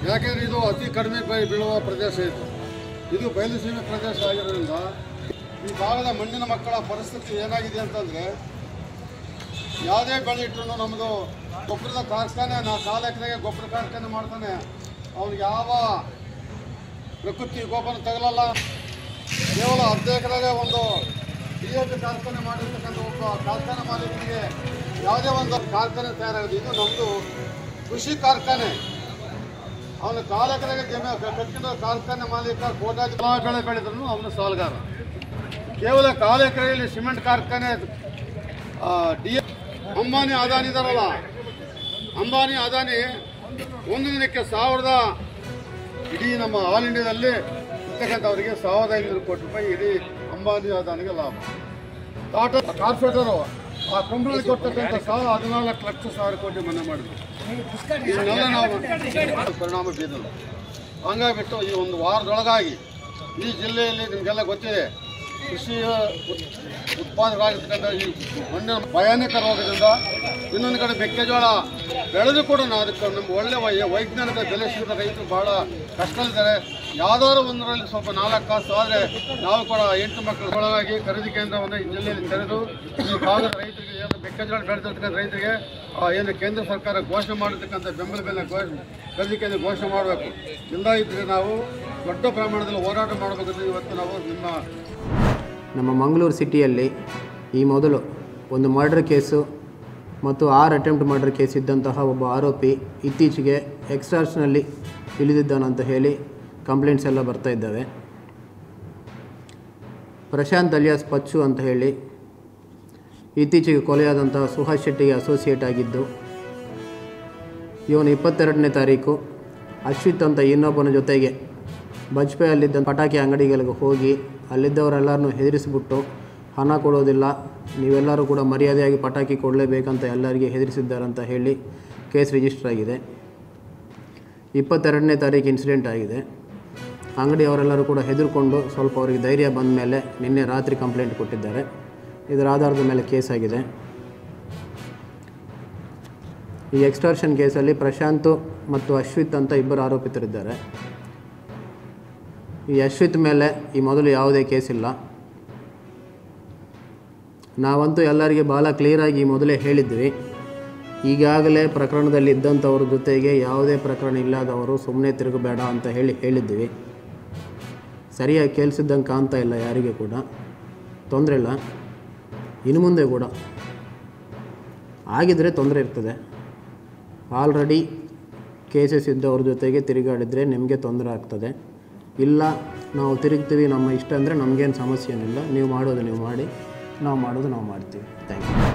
ಯಾಕೆಂದರೆ ಇದು ಅತಿ ಕಡಿಮೆ ಬೀಳುವ ಪ್ರದೇಶ ಇದು ಬಯಲುಸೀಮೆ ಪ್ರದೇಶ ಆಗಿರೋದ್ರಿಂದ ಈ ಭಾಗದ ಮಣ್ಣಿನ ಮಕ್ಕಳ ಪರಿಸ್ಥಿತಿ ಏನಾಗಿದೆ ಅಂತಂದರೆ ಯಾವುದೇ ಬೆಳೆ ಇಟ್ಟರು ನಮ್ಮದು ಗೊಬ್ಬರದ ಕಾರ್ಖಾನೆ ಕಾಲ ಎಕರೆಗೆ ಗೊಬ್ಬರ ಕಾರ್ಖಾನೆ ಮಾಡ್ತಾನೆ, ಅವ್ನಿಗೆ ಯಾವ ಪ್ರಕೃತಿ ಗೊಬ್ಬರ ತಗಲಲ್ಲ. ಕೇವಲ 10 ಎಕರೆಗೆ ಒಂದು DAP ಕಾರ್ಖಾನೆ ಮಾಡಿರ್ತಕ್ಕಂಥ ಒಬ್ಬ ಕಾರ್ಖಾನೆ ಮಾಲೀಕನಿಗೆ ಯಾವುದೇ ಒಂದು ಕಾರ್ಖಾನೆ ತಯಾರಾಗಿದೆ. ಇದು ನಮ್ಮದು ಕೃಷಿ ಕಾರ್ಖಾನೆ. ಅವನು ಕಾಲ ಎಕರೆಗೆ ಕಟ್ಟಿದ ಕಾರ್ಖಾನೆ ಮಾಲೀಕ ಕೋಟಾದಿ ಬೆಳೆ ಬೆಳೆದ್ರು ಅವನು ಸಾಲಗಾರ. ಕೇವಲ ಕಾಲ ಎಕರೆಯಲ್ಲಿ ಸಿಮೆಂಟ್ ಕಾರ್ಖಾನೆ ಅಂಬಾನಿ ಅದಾನಿ ಇದಾರಲ್ಲ, ಅಂಬಾನಿ ಅದಾನಿ ಒಂದು ದಿನಕ್ಕೆ 1000 ಇಡೀ ನಮ್ಮ ಆಲ್ ಇಂಡಿಯಾದಲ್ಲಿ ಇರ್ತಕ್ಕಂಥವರಿಗೆ 1500 ಕೋಟಿ ರೂಪಾಯಿ ಇಡೀ ಅಂಬಾನಿ ಅದಾನಿಗೆ ಲಾಭ. ಟಾಟಾ ಕಾರ್ಪೊರೇಟರು ಆ ಕಂಪ್ನಿಗೆ ಕೊಡ್ತಕ್ಕಂಥ 14,00,000 ಕೋಟಿ ಮನ್ನಾ ಮಾಡಿದ್ರು. ಇದನ್ನೆಲ್ಲ ನಾವು ಪರಿಣಾಮ ಬೀರಲ್ಲ. ಹಂಗಾಗಿಬಿಟ್ಟು ಈ ಒಂದು ವಾರದೊಳಗಾಗಿ ಈ ಜಿಲ್ಲೆಯಲ್ಲಿ ನಿಮಗೆಲ್ಲ ಗೊತ್ತಿದೆ, ಕೃಷಿ ಉತ್ಪಾದಕರಾಗಿರ್ತಕ್ಕಂಥ ಈ ಮಣ್ಣಿನ ಭಯಾನಕ ರೋಗದಿಂದ ಇನ್ನೊಂದು ಕಡೆ ಮೆಕ್ಕೆಜೋಳ ಬೆಳೆದು ಕೂಡ ಅದಕ್ಕೆ ನಮ್ಗೆ ಒಳ್ಳೆಯ ವೈಜ್ಞಾನಿಕ ಬೆಲೆ ಸಿಗದ ರೈತರು ಭಾಳ ಕಷ್ಟದಲ್ಲಿದ್ದಾರೆ. ಯಾವುದಾದ್ರು ಒಂದರಲ್ಲಿ ಸ್ವಲ್ಪ 4 ಕಾಸು ಆದರೆ ನಾವು ಕೂಡ 8 ಮಕ್ಕಳ ಒಳಗಾಗಿ ಖರೀದಿ ಕೇಂದ್ರವನ್ನು ಈ ಜಿಲ್ಲೆಯಲ್ಲಿ ತೆರೆದು ಈ ಭಾಗದ ರೈತರಿಗೆ ಏನು ಮೆಕ್ಕೆಜೋಳ ಬೆಳೆದಿರ್ತಕ್ಕಂಥ ರೈತರಿಗೆ ಏನು ಕೇಂದ್ರ ಸರ್ಕಾರ ಘೋಷಣೆ ಮಾಡಿರ್ತಕ್ಕಂಥ ಬೆಂಬಲ ಬೆಲೆ ಖರೀದಿ ಕೇಂದ್ರ ಘೋಷಣೆ ಮಾಡಬೇಕು. ಇಲ್ಲ ಇದ್ದರೆ ನಾವು ದೊಡ್ಡ ಪ್ರಮಾಣದಲ್ಲಿ ಹೋರಾಟ ಮಾಡಬೇಕಂದ್ರೆ ಇವತ್ತು ನಾವು ನಮ್ಮ ಮಂಗಳೂರು ಸಿಟಿಯಲ್ಲಿ ಈ ಮೊದಲು ಒಂದು ಮರ್ಡರ್ ಕೇಸು ಮತ್ತು 6 ಅಟೆಂಪ್ಟ್ ಮರ್ಡರ್ ಕೇಸ್ ಇದ್ದಂತಹ ಒಬ್ಬ ಆರೋಪಿ ಇತ್ತೀಚೆಗೆ ಎಕ್ಸ್ಟಾರ್ಷನಲ್ಲಿ ಇಳಿದಿದ್ದಾನಂತ ಹೇಳಿ ಕಂಪ್ಲೇಂಟ್ಸ್ ಎಲ್ಲ ಬರ್ತಾ ಇದ್ದಾವೆ. ಪ್ರಶಾಂತ್ ಅಲಿಯಾಸ್ ಪಚ್ಚು ಅಂತ ಹೇಳಿ ಇತ್ತೀಚೆಗೆ ಕೊಲೆಯಾದಂತಹ ಸುಹಾಸ್ ಶೆಟ್ಟಿಗೆ ಅಸೋಸಿಯೇಟ್ ಆಗಿದ್ದು, ಇವನು 22ನೇ ತಾರೀಕು ಅಶ್ವಿತ್ ಅಂತ ಇನ್ನೊಬ್ಬನ ಜೊತೆಗೆ ಬಜ್ಪೆಯಲ್ಲಿದ್ದ ಪಟಾಕಿ ಅಂಗಡಿಗಳಿಗೆ ಹೋಗಿ ಅಲ್ಲಿದ್ದವರೆಲ್ಲರನ್ನೂ ಹೆದರಿಸಿಬಿಟ್ಟು ಹಣ ಕೊಡೋದಿಲ್ಲ, ನೀವೆಲ್ಲರೂ ಕೂಡ ಮರ್ಯಾದೆಯಾಗಿ ಪಟಾಕಿ ಕೊಡಲೇಬೇಕಂತ ಎಲ್ಲರಿಗೆ ಹೆದರಿಸಿದ್ದಾರಂತ ಹೇಳಿ ಕೇಸ್ ರಿಜಿಸ್ಟರ್ ಆಗಿದೆ. 22ನೇ ತಾರೀಕು ಇನ್ಸಿಡೆಂಟ್ ಆಗಿದೆ. ಅಂಗಡಿಯವರೆಲ್ಲರೂ ಕೂಡ ಹೆದರ್ಕೊಂಡು ಸ್ವಲ್ಪ ಅವರಿಗೆ ಧೈರ್ಯ ಬಂದ ಮೇಲೆ ನಿನ್ನೆ ರಾತ್ರಿ ಕಂಪ್ಲೇಂಟ್ ಕೊಟ್ಟಿದ್ದಾರೆ. ಇದರ ಆಧಾರದ ಮೇಲೆ ಕೇಸ್ ಆಗಿದೆ. ಈ ಎಕ್ಸ್ಟಾರ್ಷನ್ ಕೇಸಲ್ಲಿ ಪ್ರಶಾಂತ್ ಮತ್ತು ಅಶ್ವಿತ್ ಅಂತ 2 ಆರೋಪಿತರಿದ್ದಾರೆ. ಈ ಅಶ್ವಿತ್ ಮೇಲೆ ಈ ಮೊದಲು ಯಾವುದೇ ಕೇಸ್ ಇಲ್ಲ. ನಾವಂತೂ ಎಲ್ಲರಿಗೆ ಭಾಳ ಕ್ಲಿಯರಾಗಿ ಮೊದಲೇ ಹೇಳಿದ್ವಿ, ಈಗಾಗಲೇ ಪ್ರಕರಣದಲ್ಲಿ ಇದ್ದಂಥವ್ರ ಜೊತೆಗೆ ಯಾವುದೇ ಪ್ರಕರಣ ಇಲ್ಲದವರು ಸುಮ್ಮನೆ ತಿರುಗಬೇಡ ಅಂತ ಹೇಳಿದ್ವಿ. ಸರಿಯಾಗಿ ಕೇಳಿಸಿದ್ದಂಗೆ ಕಾಣ್ತಾ ಇಲ್ಲ, ಯಾರಿಗೆ ಕೂಡ ತೊಂದರೆ ಇಲ್ಲ. ಇನ್ನು ಮುಂದೆ ಕೂಡ ಆಗಿದ್ದರೆ ತೊಂದರೆ ಇರ್ತದೆ. ಆಲ್ರೆಡಿ ಕೇಸಸ್ ಇದ್ದವ್ರ ಜೊತೆಗೆ ತಿರುಗಾಡಿದರೆ ನಿಮಗೆ ತೊಂದರೆ ಆಗ್ತದೆ. ಇಲ್ಲ ನಾವು ತಿರುಗ್ತೀವಿ, ನಮ್ಮ ಇಷ್ಟ ಅಂದರೆ ನಮಗೇನು ಸಮಸ್ಯೆ ಏನಿಲ್ಲ, ನೀವು ಮಾಡೋದು ನೀವು ಮಾಡಿ, ನಾವು ಮಾಡೋದು ನಾವು ಮಾಡ್ತೀವಿ. Thank you.